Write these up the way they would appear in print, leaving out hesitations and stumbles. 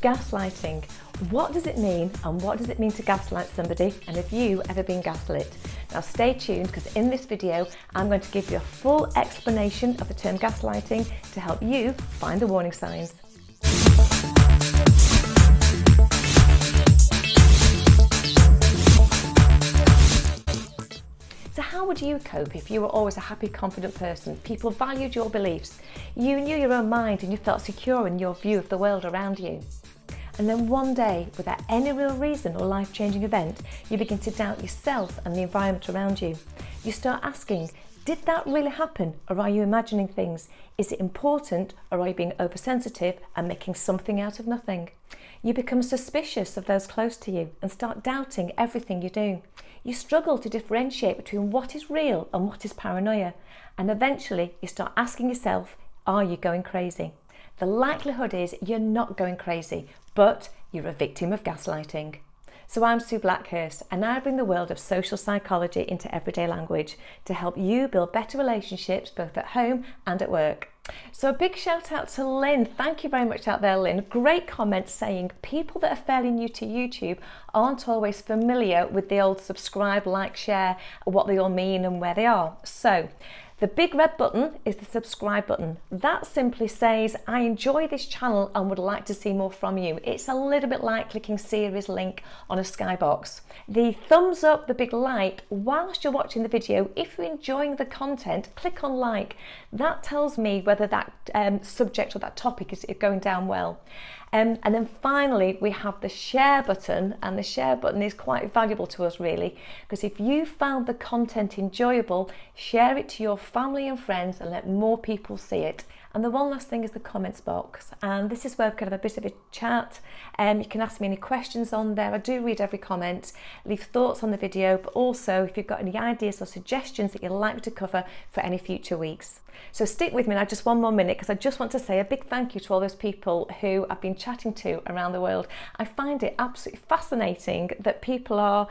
Gaslighting. What does it mean, and what does it mean to gaslight somebody, and have you ever been gaslit? Now stay tuned, because in this video I'm going to give you a full explanation of the term gaslighting to help you find the warning signs. So how would you cope if you were always a happy, confident person? People valued your beliefs. You knew your own mind and you felt secure in your view of the world around you. And then one day, without any real reason or life-changing event, you begin to doubt yourself and the environment around you. You start asking, did that really happen, or are you imagining things? Is it important, or are you being oversensitive and making something out of nothing? You become suspicious of those close to you and start doubting everything you do. You struggle to differentiate between what is real and what is paranoia. And eventually you start asking yourself, are you going crazy? The likelihood is you're not going crazy, but you're a victim of gaslighting. So I'm Sue Blackhurst, and I bring the world of social psychology into everyday language to help you build better relationships both at home and at work. So a big shout out to Lynn. Thank you very much out there, Lynn. Great comment saying people that are fairly new to YouTube aren't always familiar with the old subscribe, like, share, what they all mean and where they are. So the big red button is the subscribe button. That simply says, I enjoy this channel and would like to see more from you. It's a little bit like clicking series link on a skybox. The thumbs up, the big like, whilst you're watching the video, if you're enjoying the content, click on like. That tells me whether that subject or that topic is going down well. And then finally we have the share button, and the share button is quite valuable to us really, because if you found the content enjoyable, share it to your family and friends and let more people see it. And the one last thing is the comments box, and this is where we can have a bit of a chat. You can ask me any questions on there. I do read every comment, leave thoughts on the video, but also if you've got any ideas or suggestions that you'd like me to cover for any future weeks. So stick with me now just one more minute, because I just want to say a big thank you to all those people who I've been chatting to around the world. I find it absolutely fascinating that people are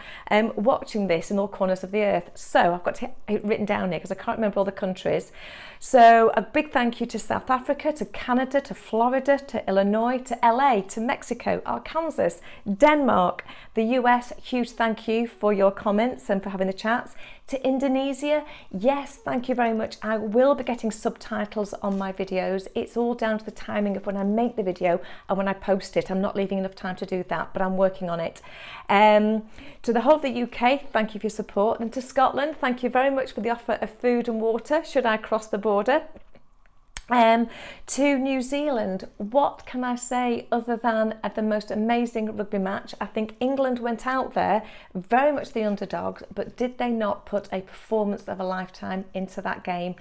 watching this in all corners of the earth. So I've got it written down here because I can't remember all the countries. So a big thank you to South Africa, to Canada, to Florida, to Illinois, to LA, to Mexico, Arkansas, Denmark, the US. Huge thank you for your comments and for having the chats. To Indonesia, yes, thank you very much. I will be getting subtitles on my videos. It's all down to the timing of when I make the video and when I post it. I'm not leaving enough time to do that, but I'm working on it. To the whole of the UK, thank you for your support. And to Scotland, thank you very much for the offer of food and water should I cross the border. To New Zealand, what can I say other than the most amazing rugby match? I think England went out there very much the underdogs, but did they not put a performance of a lifetime into that game?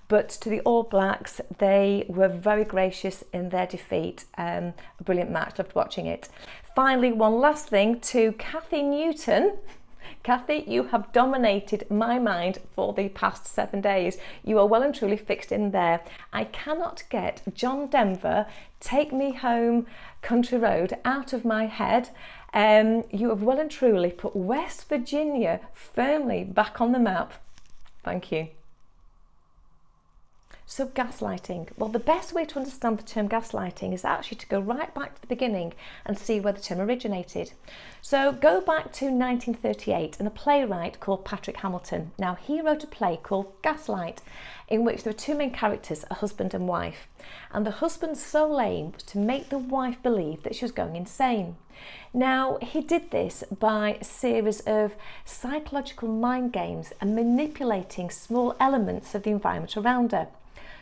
But to the All Blacks, they were very gracious in their defeat. A brilliant match, loved watching it. Finally, one last thing to Kathy Newton. Kathy, you have dominated my mind for the past 7 days. You are well and truly fixed in there. I cannot get John Denver, Take Me Home, Country Road out of my head. You have well and truly put West Virginia firmly back on the map. Thank you. So gaslighting. Well, the best way to understand the term gaslighting is actually to go right back to the beginning and see where the term originated. So go back to 1938 and a playwright called Patrick Hamilton. Now he wrote a play called Gaslight, in which there were two main characters, a husband and wife. And the husband's sole aim was to make the wife believe that she was going insane. Now, he did this by a series of psychological mind games and manipulating small elements of the environment around her.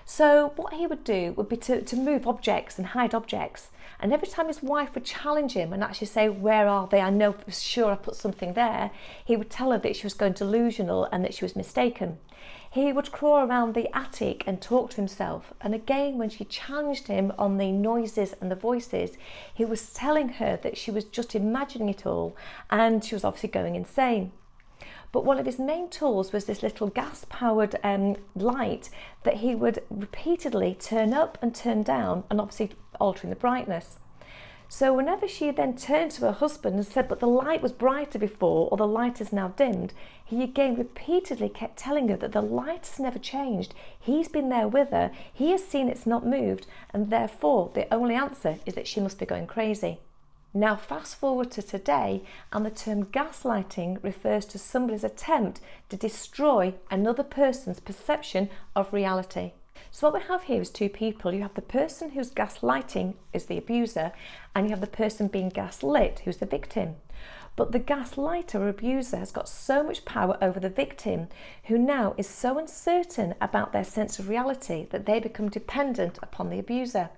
So what he would do would be to move objects and hide objects. And every time his wife would challenge him and actually say, where are they? I know for sure I put something there. He would tell her that she was going delusional and that she was mistaken. He would crawl around the attic and talk to himself. And again, when she challenged him on the noises and the voices, he was telling her that she was just imagining it all and she was obviously going insane. But one of his main tools was this little gas-powered light that he would repeatedly turn up and turn down, and obviously altering the brightness. So whenever she then turned to her husband and said, but the light was brighter before, or the light is now dimmed, he again repeatedly kept telling her that the light has never changed. He's been there with her, he has seen it's not moved, and therefore the only answer is that she must be going crazy. Now fast forward to today, and the term gaslighting refers to somebody's attempt to destroy another person's perception of reality. So what we have here is two people. You have the person who's gaslighting, is the abuser, and you have the person being gaslit, who's the victim. But the gaslighter or abuser has got so much power over the victim, who now is so uncertain about their sense of reality that they become dependent upon the abuser.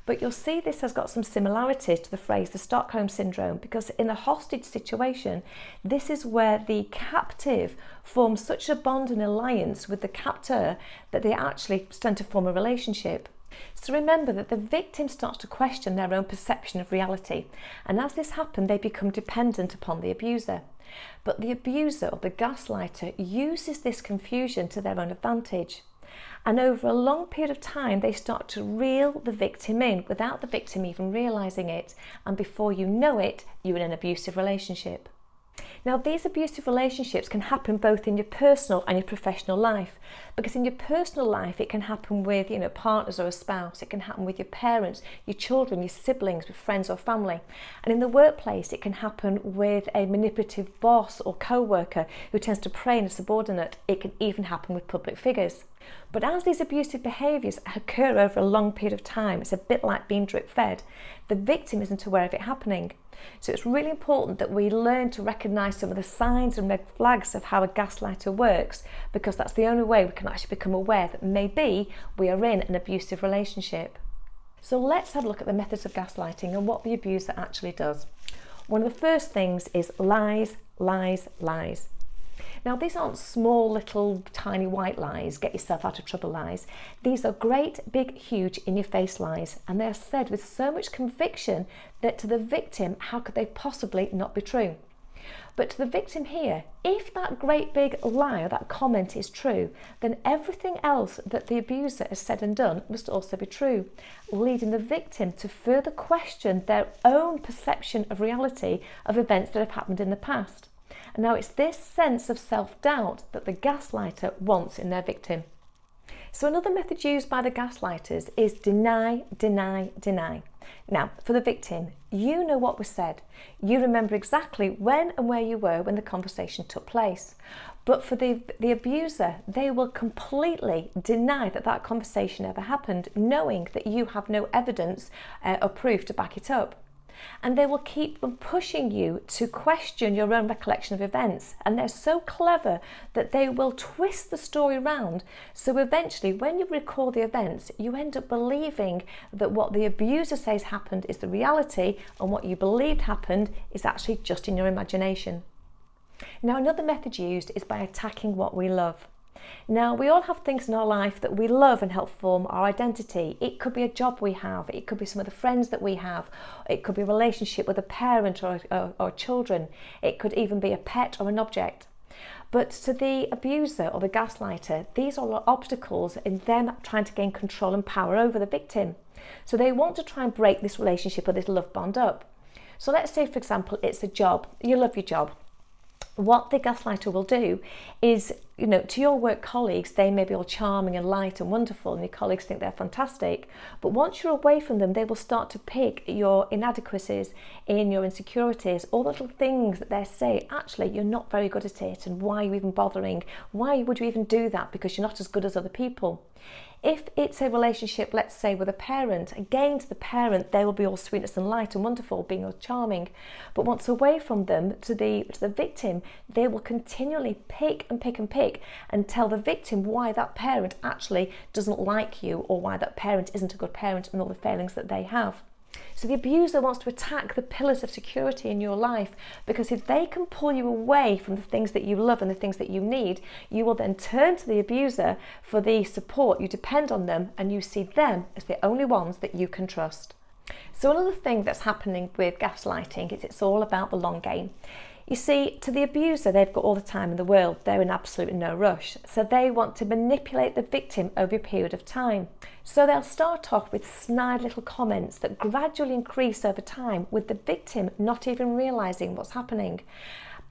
But you'll see this has got some similarities to the phrase the Stockholm Syndrome, because in a hostage situation, this is where the captive forms such a bond and alliance with the captor that they actually stand to form a relationship. So remember that the victim starts to question their own perception of reality, and as this happens, they become dependent upon the abuser. But the abuser or the gaslighter uses this confusion to their own advantage. And over a long period of time, they start to reel the victim in without the victim even realising it. And before you know it, you're in an abusive relationship. Now, these abusive relationships can happen both in your personal and your professional life, because in your personal life, it can happen with, partners or a spouse. It can happen with your parents, your children, your siblings, with friends or family. And in the workplace, it can happen with a manipulative boss or co-worker who tends to prey on a subordinate. It can even happen with public figures. But as these abusive behaviours occur over a long period of time, it's a bit like being drip fed. The victim isn't aware of it happening. So it's really important that we learn to recognise some of the signs and red flags of how a gaslighter works, because that's the only way we can actually become aware that maybe we are in an abusive relationship. So let's have a look at the methods of gaslighting and what the abuser actually does. One of the first things is lies, lies, lies. Now, these aren't small, little, tiny white lies, get yourself out of trouble lies. These are great, big, huge, in-your-face lies, and they are said with so much conviction that to the victim, how could they possibly not be true? But to the victim here, if that great big lie or that comment is true, then everything else that the abuser has said and done must also be true, leading the victim to further question their own perception of reality of events that have happened in the past. And now it's this sense of self-doubt that the gaslighter wants in their victim. So another method used by the gaslighters is deny, deny, deny. Now, for the victim, you know what was said. You remember exactly when and where you were when the conversation took place. But for the abuser, they will completely deny that that conversation ever happened, knowing that you have no evidence or proof to back it up. And they will keep pushing you to question your own recollection of events. And they're so clever that they will twist the story round. So eventually, when you recall the events, you end up believing that what the abuser says happened is the reality, and what you believed happened is actually just in your imagination. Now, another method used is by attacking what we love. Now, we all have things in our life that we love and help form our identity. It could be a job we have, it could be some of the friends that we have, it could be a relationship with a parent or children, it could even be a pet or an object. But to the abuser or the gaslighter, these are obstacles in them trying to gain control and power over the victim. So they want to try and break this relationship or this love bond up. So let's say, for example, it's a job. You love your job. What the gaslighter will do is, to your work colleagues, they may be all charming and light and wonderful, and your colleagues think they're fantastic. But once you're away from them, they will start to pick your inadequacies, in your insecurities, all the little things that they say, actually, you're not very good at it, and why are you even bothering? Why would you even do that? Because you're not as good as other people. If it's a relationship, let's say, with a parent, again, to the parent, they will be all sweetness and light and wonderful, being all charming. But once away from them, to the victim, they will continually pick and pick and pick and tell the victim why that parent actually doesn't like you, or why that parent isn't a good parent, and all the failings that they have. So the abuser wants to attack the pillars of security in your life, because if they can pull you away from the things that you love and the things that you need, you will then turn to the abuser for the support. You depend on them, and you see them as the only ones that you can trust. So another thing that's happening with gaslighting is it's all about the long game. You see, to the abuser, they've got all the time in the world. They're in absolutely no rush. So they want to manipulate the victim over a period of time. So they'll start off with snide little comments that gradually increase over time, with the victim not even realising what's happening.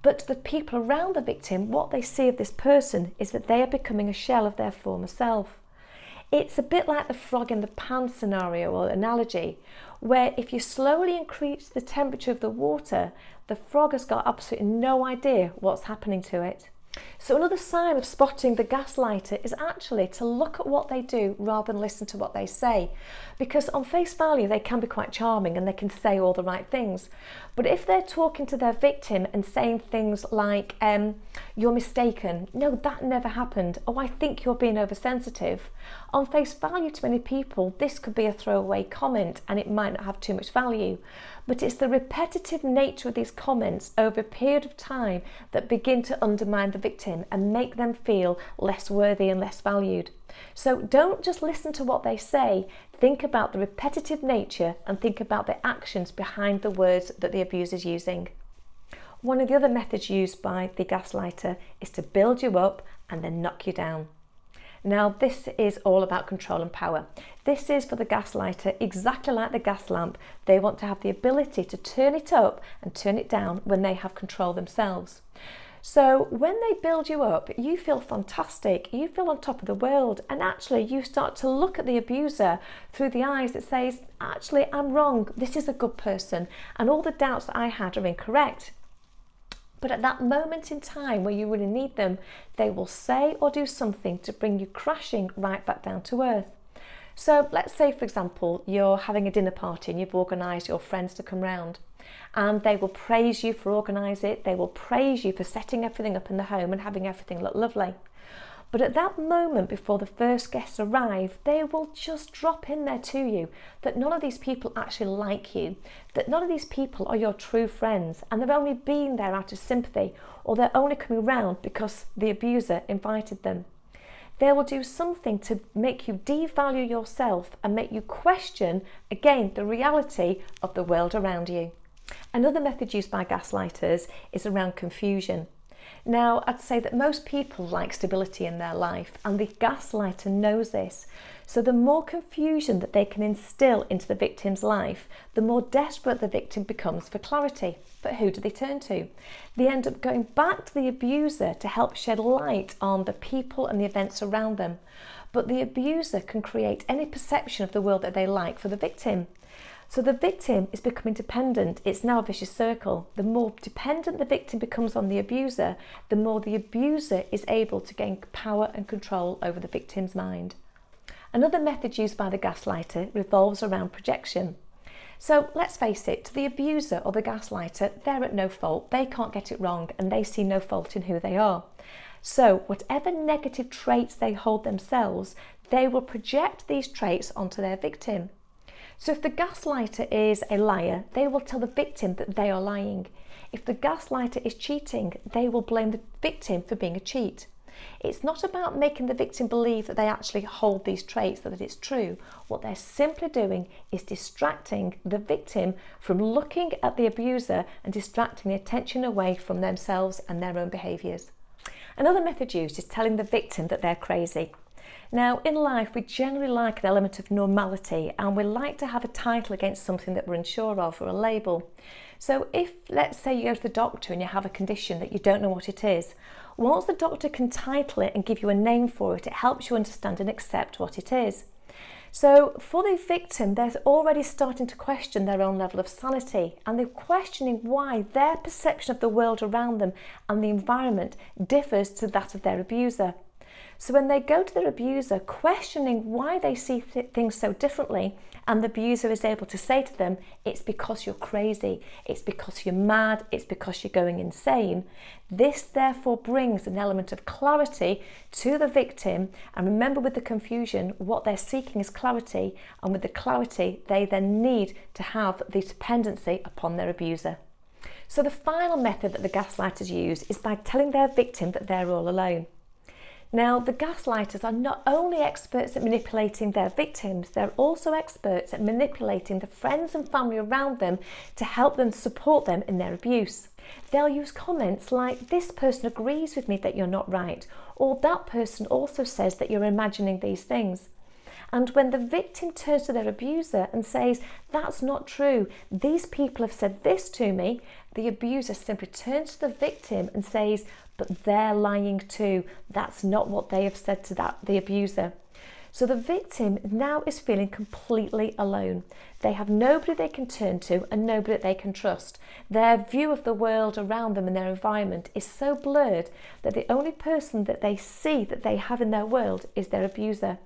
But the people around the victim, what they see of this person is that they are becoming a shell of their former self. It's a bit like the frog in the pan scenario or analogy, where if you slowly increase the temperature of the water, the frog has got absolutely no idea what's happening to it. So another sign of spotting the gaslighter is actually to look at what they do rather than listen to what they say. Because on face value, they can be quite charming and they can say all the right things. But if they're talking to their victim and saying things like, you're mistaken, no, that never happened, oh, I think you're being oversensitive. On face value to many people, this could be a throwaway comment and it might not have too much value. But it's the repetitive nature of these comments over a period of time that begin to undermine the victim and make them feel less worthy and less valued. So don't just listen to what they say, think about the repetitive nature and think about the actions behind the words that the abuser is using. One of the other methods used by the gaslighter is to build you up and then knock you down. Now, this is all about control and power. This is for the gaslighter exactly like the gas lamp. They want to have the ability to turn it up and turn it down when they have control themselves. So when they build you up, you feel fantastic, you feel on top of the world, and actually you start to look at the abuser through the eyes that says, actually, I'm wrong, this is a good person, and all the doubts that I had are incorrect. But at that moment in time where you really need them, they will say or do something to bring you crashing right back down to earth. So let's say, for example, you're having a dinner party and you've organised your friends to come round, and they will praise you for organising it, they will praise you for setting everything up in the home and having everything look lovely. But at that moment before the first guests arrive, they will just drop in there to you that none of these people actually like you, that none of these people are your true friends, and they're only being there out of sympathy, or they're only coming round because the abuser invited them. They will do something to make you devalue yourself and make you question, again, the reality of the world around you. Another method used by gaslighters is around confusion. Now, I'd say that most people like stability in their life, and the gaslighter knows this. So the more confusion that they can instill into the victim's life, the more desperate the victim becomes for clarity. But who do they turn to? They end up going back to the abuser to help shed light on the people and the events around them. But the abuser can create any perception of the world that they like for the victim. So the victim is becoming dependent. It's now a vicious circle. The more dependent the victim becomes on the abuser, the more the abuser is able to gain power and control over the victim's mind. Another method used by the gaslighter revolves around projection. So let's face it, to the abuser or the gaslighter, they're at no fault. They can't get it wrong and they see no fault in who they are. So whatever negative traits they hold themselves, they will project these traits onto their victim. So if the gaslighter is a liar, they will tell the victim that they are lying. If the gaslighter is cheating, they will blame the victim for being a cheat. It's not about making the victim believe that they actually hold these traits, that it's true. What they're simply doing is distracting the victim from looking at the abuser and distracting the attention away from themselves and their own behaviours. Another method used is telling the victim that they're crazy. Now, in life, we generally like an element of normality, and we like to have a title against something that we're unsure of, or a label. So if, let's say, you go to the doctor and you have a condition that you don't know what it is, once the doctor can title it and give you a name for it, it helps you understand and accept what it is. So for the victim, they're already starting to question their own level of sanity, and they're questioning why their perception of the world around them and the environment differs to that of their abuser. So when they go to their abuser questioning why they see things so differently, and the abuser is able to say to them, it's because you're crazy, it's because you're mad, it's because you're going insane, this therefore brings an element of clarity to the victim. And remember, with the confusion, what they're seeking is clarity, and with the clarity they then need to have the dependency upon their abuser. So the final method that the gaslighters use is by telling their victim that they're all alone. Now, the gaslighters are not only experts at manipulating their victims, they're also experts at manipulating the friends and family around them to help them support them in their abuse. They'll use comments like, "This person agrees with me that you're not right," or "That person also says that you're imagining these things." And when the victim turns to their abuser and says, "That's not true, these people have said this to me," the abuser simply turns to the victim and says, "But they're lying too. That's not what they have said to the abuser." So the victim now is feeling completely alone. They have nobody they can turn to and nobody that they can trust. Their view of the world around them and their environment is so blurred that the only person that they see that they have in their world is their abuser.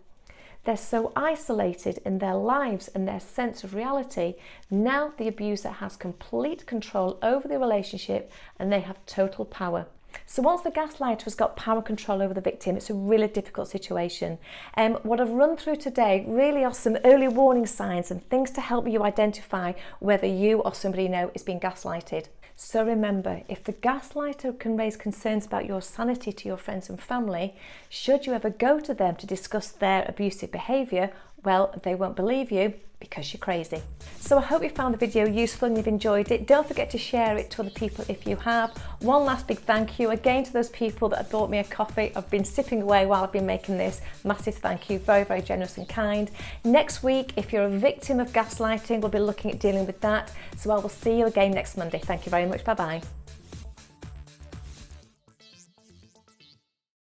They're so isolated in their lives and their sense of reality. Now the abuser has complete control over the relationship and they have total power. So once the gaslighter has got power control over the victim, it's a really difficult situation. What I've run through today really are some early warning signs and things to help you identify whether you or somebody you know is being gaslighted. So remember, if the gaslighter can raise concerns about your sanity to your friends and family, should you ever go to them to discuss their abusive behaviour, well, they won't believe you because you're crazy. So I hope you found the video useful and you've enjoyed it. Don't forget to share it to other people if you have. One last big thank you again to those people that have bought me a coffee. I've been sipping away while I've been making this. Massive thank you, very, very generous and kind. Next week, if you're a victim of gaslighting, we'll be looking at dealing with that. So I will see you again next Monday. Thank you very much, bye-bye.